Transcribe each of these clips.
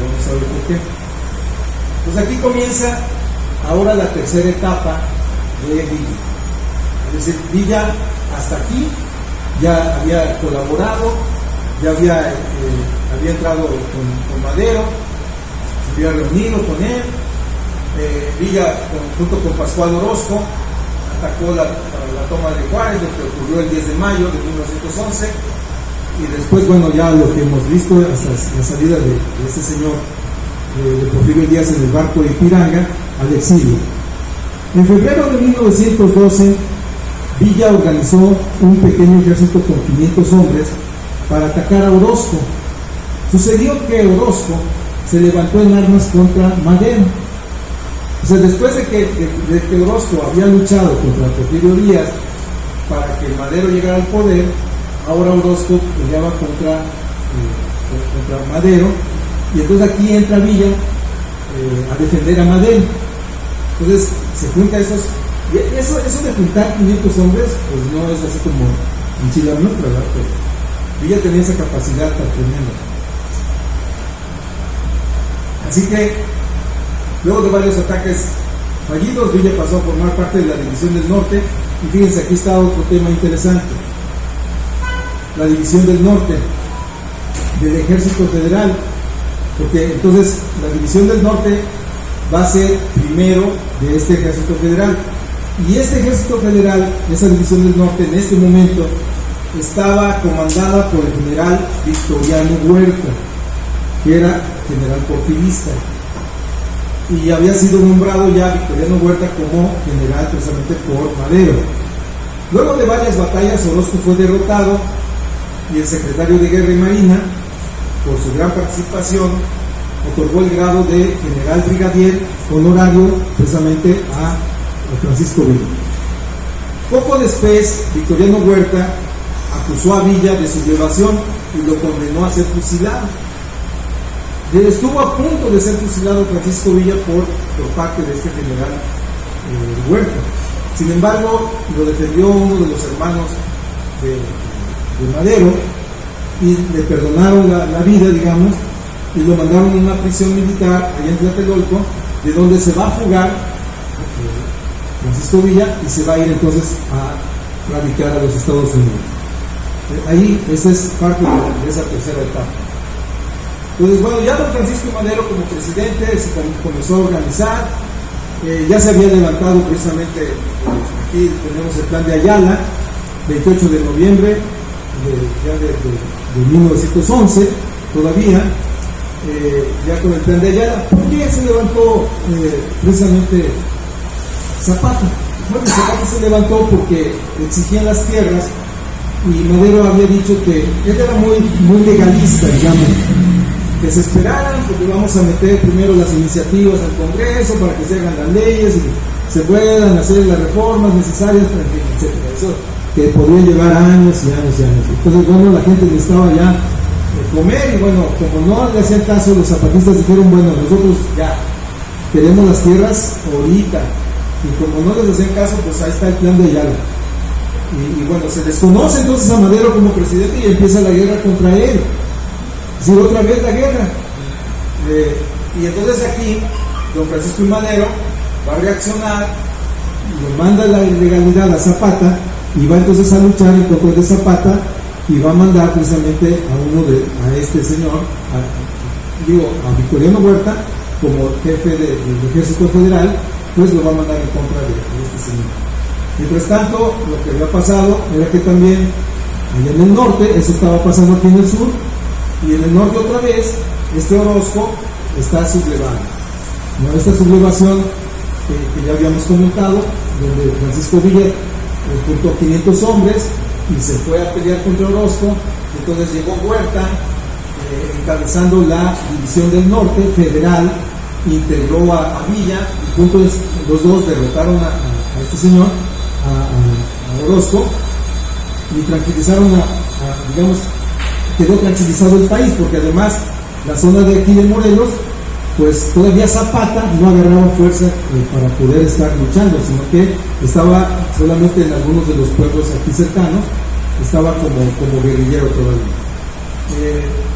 vamos a ver por qué. Pues aquí comienza ahora la tercera etapa de Villa. Es decir, Villa hasta aquí ya había colaborado, ya había entrado con Madero, se había reunido con él. Villa, junto con Pascual Orozco, atacó para la toma de Juárez, lo que ocurrió el 10 de mayo de 1911, y después, bueno, ya lo que hemos visto hasta la salida de este señor, de Porfirio Díaz, en el barco de Ipiranga al exilio. En febrero de 1912, Villa organizó un pequeño ejército con 500 hombres para atacar a Orozco. Sucedió que Orozco se levantó en armas contra Madero. O sea, después de que Orozco había luchado contra Porfirio Díaz para que Madero llegara al poder, ahora Orozco peleaba contra Madero, y entonces aquí entra Villa a defender a Madero. Entonces se junta eso de juntar 500 hombres, pues no es así como en Chile, ¿no? ¿Verdad? Pero Villa tenía esa capacidad tan tremenda. Así que luego de varios ataques fallidos, Villa pasó a formar parte de la División del Norte. Y fíjense, aquí está otro tema interesante: la División del Norte del Ejército Federal, porque entonces la División del Norte va a ser primero de este Ejército Federal, y este Ejército Federal, esa División del Norte, en este momento estaba comandada por el general Victoriano Huerta, que era general porfirista, y había sido nombrado ya Victoriano Huerta como general precisamente por Madero. Luego de varias batallas, Orozco fue derrotado, y el secretario de Guerra y Marina, por su gran participación, otorgó el grado de general brigadier honorario precisamente a Francisco Villa. Poco después, Victoriano Huerta acusó a Villa de sublevación y lo condenó a ser fusilado. Estuvo a punto de ser fusilado Francisco Villa por parte de este general Huerta. Sin embargo, lo defendió uno de los hermanos de Madero, y le perdonaron la vida, digamos, y lo mandaron a una prisión militar allá en Tlatelolco, de donde se va a fugar Francisco Villa y se va a ir entonces a radicar a los Estados Unidos. Ahí, esa es parte de esa tercera etapa. Entonces, bueno, ya don Francisco Madero como presidente se comenzó a organizar. Ya se había levantado precisamente, aquí tenemos el plan de Ayala, 28 de noviembre de 1911, todavía, ya con el plan de Ayala. ¿Por qué se levantó precisamente Zapata? Bueno, Zapata se levantó porque exigían las tierras, y Madero había dicho que él era muy legalista, digamos, que se esperaran, porque vamos a meter primero las iniciativas al Congreso para que se hagan las leyes y se puedan hacer las reformas necesarias, etcétera. Eso que podría llevar años y años y años. Entonces, bueno, la gente necesitaba ya comer, y bueno, como no le hacían caso, los zapatistas dijeron: bueno, nosotros ya queremos las tierras ahorita, y como no les hacían caso, pues ahí está el plan de Ayala. Y bueno, se desconoce entonces a Madero como presidente, y empieza la guerra contra él. Es decir, otra vez la guerra. Y entonces aquí don Francisco I. Madero va a reaccionar, y le manda la ilegalidad a Zapata, y va entonces a luchar en contra de Zapata, y va a mandar precisamente a este señor, a Victoriano Huerta, como jefe del Ejército Federal, pues lo va a mandar en contra de este señor. Mientras tanto, lo que había pasado era que también allá en el norte, eso estaba pasando aquí en el sur, y en el norte otra vez, este Orozco está sublevando. ¿No? Esta sublevación que ya habíamos comentado, donde Francisco Villa juntó 500 hombres y se fue a pelear contra Orozco. Entonces llegó Huerta, encabezando la División del Norte Federal, integró a Villa, y juntos los dos derrotaron a este señor, a Orozco, y tranquilizaron digamos, quedó tranquilizado el país, porque además la zona de aquí de Morelos, pues todavía Zapata no agarraba fuerza para poder estar luchando, sino que estaba solamente en algunos de los pueblos aquí cercanos, estaba como guerrillero todavía.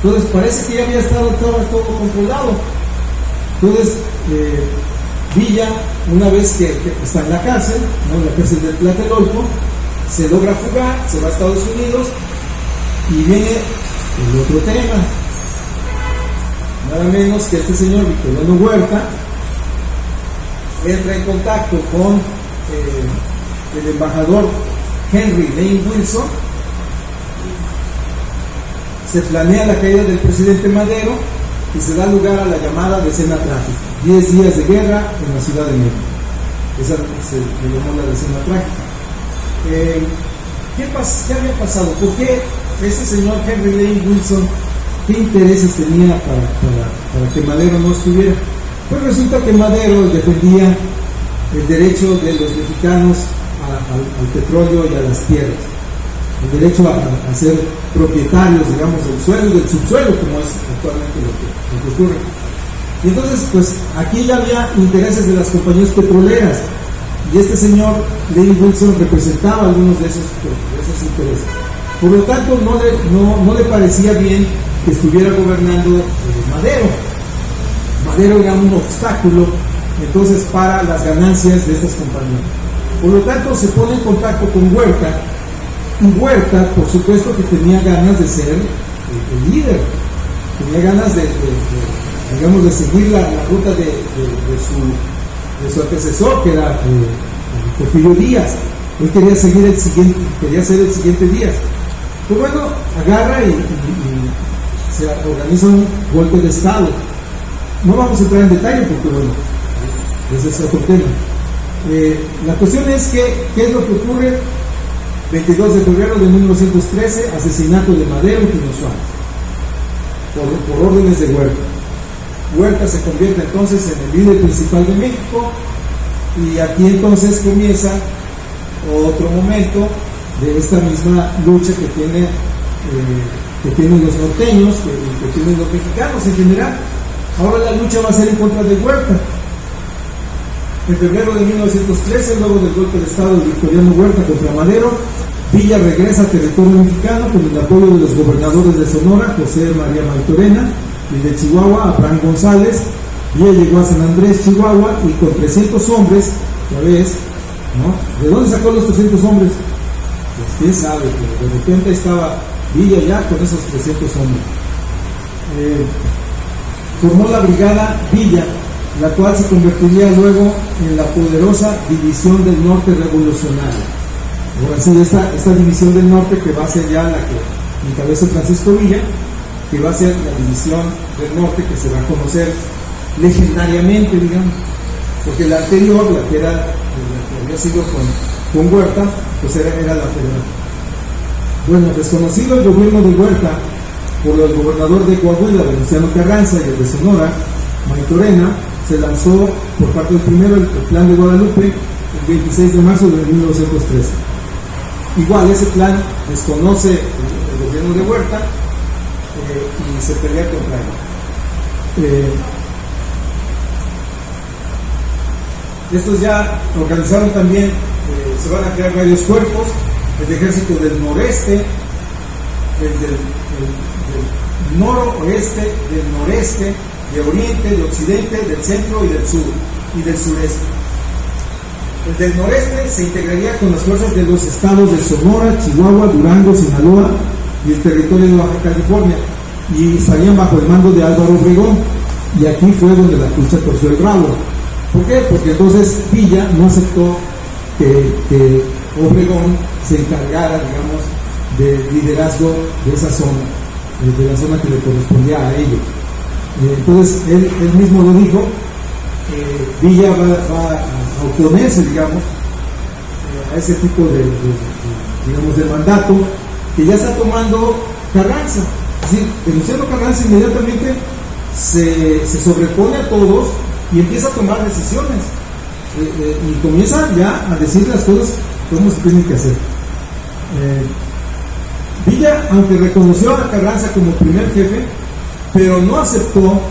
Entonces parece que ya había estado todo controlado. Entonces Villa, una vez que está en la cárcel, ¿no?, en la cárcel de Tlatelolco, se logra fugar, se va a Estados Unidos y viene el otro tema. Nada menos que este señor Victoriano Huerta entra en contacto con el embajador Henry Lane Wilson. Se planea la caída del presidente Madero y se da lugar a la llamada decena trágica, 10 días de guerra en la Ciudad de México. Esa se le llamó la decena trágica. ¿Qué había pasado? ¿Por qué ese señor Henry Lane Wilson, qué intereses tenía para que Madero no estuviera? Pues resulta que Madero defendía el derecho de los mexicanos al petróleo y a las tierras, el derecho a ser propietarios, digamos, del suelo y del subsuelo, como es actualmente lo que ocurre. Y entonces, pues aquí ya había intereses de las compañías petroleras, y este señor Lane Wilson representaba algunos de esos intereses. Por lo tanto, no le parecía bien que estuviera gobernando Madero. Madero era un obstáculo entonces para las ganancias de estas compañías. Por lo tanto, se pone en contacto con Huerta, y Huerta, por supuesto, que tenía ganas de ser el líder, tenía ganas de seguir la ruta de su antecesor, que era Porfirio Díaz. Él quería ser el siguiente Díaz. Pues bueno, agarra y se organiza un golpe de Estado. No vamos a entrar en detalle porque, bueno, ese es otro tema. La cuestión es que, ¿qué es lo que ocurre? 22 de febrero de 1913, asesinato de Madero y Pino Suárez, por órdenes de Huerta. Huerta se convierte entonces en el líder principal de México, y aquí entonces comienza otro momento de esta misma lucha que tienen los norteños, que tienen los mexicanos en general. Ahora la lucha va a ser en contra de Huerta. En febrero de 1913, luego del golpe de Estado de Victoriano Huerta contra Madero, Villa regresa al territorio mexicano con el apoyo de los gobernadores de Sonora, José María Maytorena, y de Chihuahua, Abraham González. Villa llegó a San Andrés, Chihuahua, y con 300 hombres, ya ves, ¿no? ¿De dónde sacó los 300 hombres? Pues quién sabe, pero de repente estaba Villa ya con esos 300 hombres. Formó la brigada Villa, la cual se convertiría luego en la poderosa División del Norte Revolucionaria. Ahora sí, esta División del Norte, que va a ser ya la que encabeza Francisco Villa, que va a ser la División del Norte que se va a conocer legendariamente, digamos, porque la anterior, la que había sido con Huerta, pues era la federal. Bueno, desconocido el gobierno de Huerta por el gobernador de Coahuila, Venustiano Carranza, y el de Sonora, Maytorena, se lanzó por parte del primero el Plan de Guadalupe el 26 de marzo de 1913. Igual, ese plan desconoce el gobierno de Huerta y se pelea contra él. Estos ya organizaron también, se van a crear varios cuerpos: el ejército del noreste, el del noroeste, del noreste, de oriente, de occidente, del centro y del sur, y del sureste. El del noreste se integraría con las fuerzas de los estados de Sonora, Chihuahua, Durango, Sinaloa y el territorio de Baja California, y estarían bajo el mando de Álvaro Obregón. Y aquí fue donde la lucha torció el rabo. ¿Por qué? Porque entonces Villa no aceptó que Obregón se encargara, digamos, del liderazgo de esa zona, de la zona que le correspondía a ellos. Entonces él mismo lo dijo, Villa va a oponerse, digamos, a ese tipo de mandato que ya está tomando Carranza. Es decir, Venustiano Carranza inmediatamente se sobrepone a todos y empieza a tomar decisiones, y comienza ya a decir las cosas cómo se tienen que hacer. Villa, aunque reconoció a Carranza como primer jefe, pero no aceptó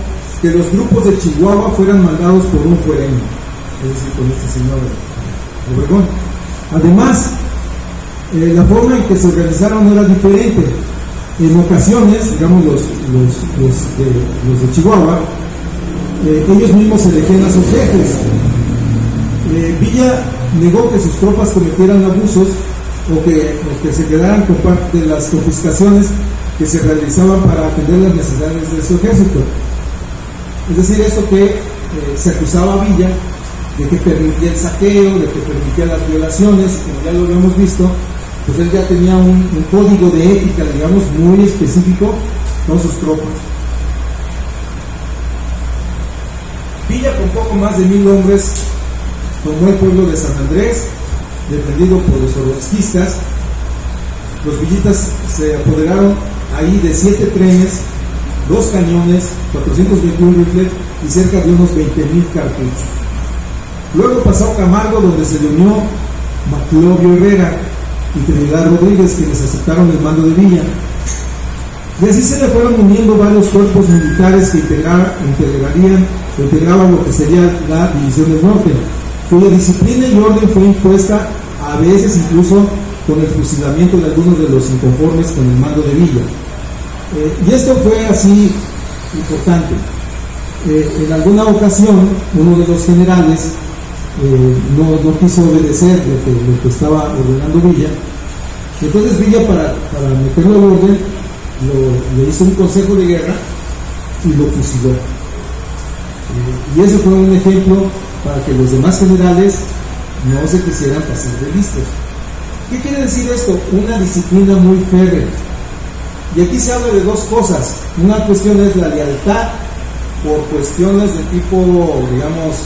que los grupos de Chihuahua fueran mandados por un fuereño, es decir, con este señor Obregón. Además, la forma en que se organizaron era diferente. En ocasiones, digamos, los de Chihuahua, ellos mismos elegían a sus jefes. Villa negó que sus tropas cometieran abusos o que se quedaran con parte de las confiscaciones que se realizaban para atender las necesidades de su ejército. Es decir, esto que se acusaba a Villa de que permitía el saqueo, de que permitía las violaciones, y como ya lo habíamos visto, pues él ya tenía un código de ética, digamos, muy específico con sus tropas. Villa, con poco más de 1000 hombres, tomó el pueblo de San Andrés, defendido por los orozquistas. Los villistas se apoderaron ahí de 7 trenes, 2 cañones, 421 rifles y cerca de unos 20,000 cartuchos. Luego pasó a Camargo, donde se le unió Maclovio Herrera y Trinidad Rodríguez, quienes aceptaron el mando de Villa. Y así se le fueron uniendo varios cuerpos militares que integraban lo que sería la División del Norte, cuya disciplina y orden fue impuesta a veces incluso con el fusilamiento de algunos de los inconformes con el mando de Villa. Y esto fue así importante. En alguna ocasión, uno de los generales no quiso obedecer lo que estaba ordenando Villa. Entonces Villa, para meterlo en orden, le hizo un consejo de guerra y lo fusiló. Y ese fue un ejemplo para que los demás generales no se quisieran pasar de listos. ¿Qué quiere decir esto? Una disciplina muy férrea. Y aquí se habla de dos cosas. Una cuestión es la lealtad por cuestiones de tipo, digamos,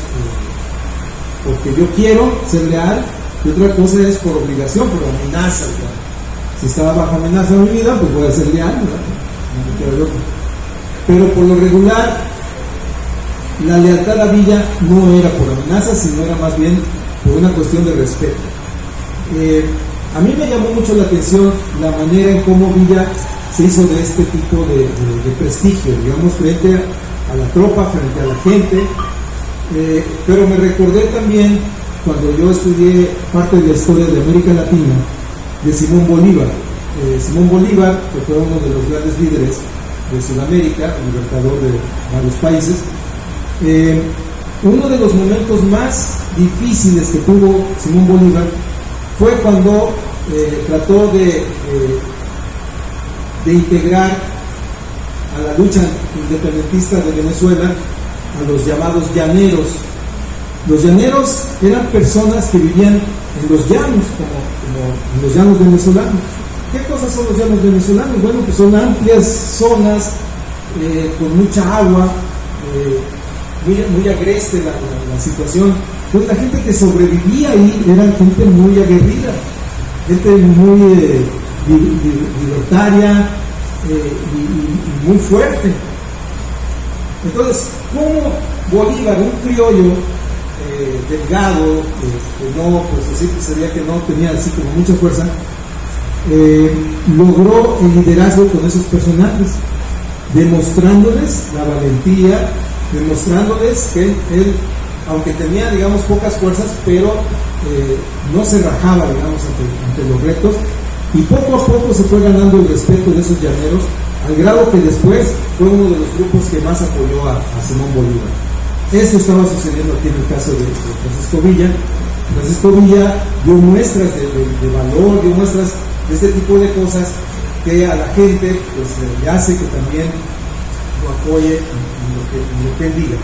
porque yo quiero ser leal, y otra cosa es por obligación, por amenaza. ¿Verdad? Si estaba bajo amenaza de mi vida, pues voy a ser leal, ¿verdad? Pero por lo regular, la lealtad a Villa no era por amenaza, sino era más bien por una cuestión de respeto. A mí me llamó mucho la atención la manera en cómo Villa se hizo de este tipo de prestigio, digamos, frente a la tropa, frente a la gente. Pero me recordé también cuando yo estudié parte de la historia de América Latina de Simón Bolívar. Simón Bolívar, que fue uno de los grandes líderes de Sudamérica, libertador de varios países. Uno de los momentos más difíciles que tuvo Simón Bolívar fue cuando trató de integrar a la lucha independentista de Venezuela a los llamados llaneros. Los llaneros eran personas que vivían en los llanos, como en los llanos venezolanos. ¿Qué cosas son los llanos venezolanos? Bueno, pues son amplias zonas con mucha agua, muy agreste la situación. Entonces la gente que sobrevivía ahí era gente muy aguerrida, gente muy libertaria y muy fuerte. Entonces, ¿cómo Bolívar, un criollo delgado, que no, pues así sería que no tenía así como mucha fuerza, logró el liderazgo con esos personajes, demostrándoles la valentía, demostrándoles que él, aunque tenía, digamos, pocas fuerzas, pero no se rajaba, digamos, ante los retos, y poco a poco se fue ganando el respeto de esos llaneros, al grado que después fue uno de los grupos que más apoyó a Simón Bolívar. Esto estaba sucediendo aquí en el caso de Francisco Villa. Francisco Villa dio muestras de valor, dio muestras de este tipo de cosas que a la gente pues le hace que también lo apoye en lo que él diga.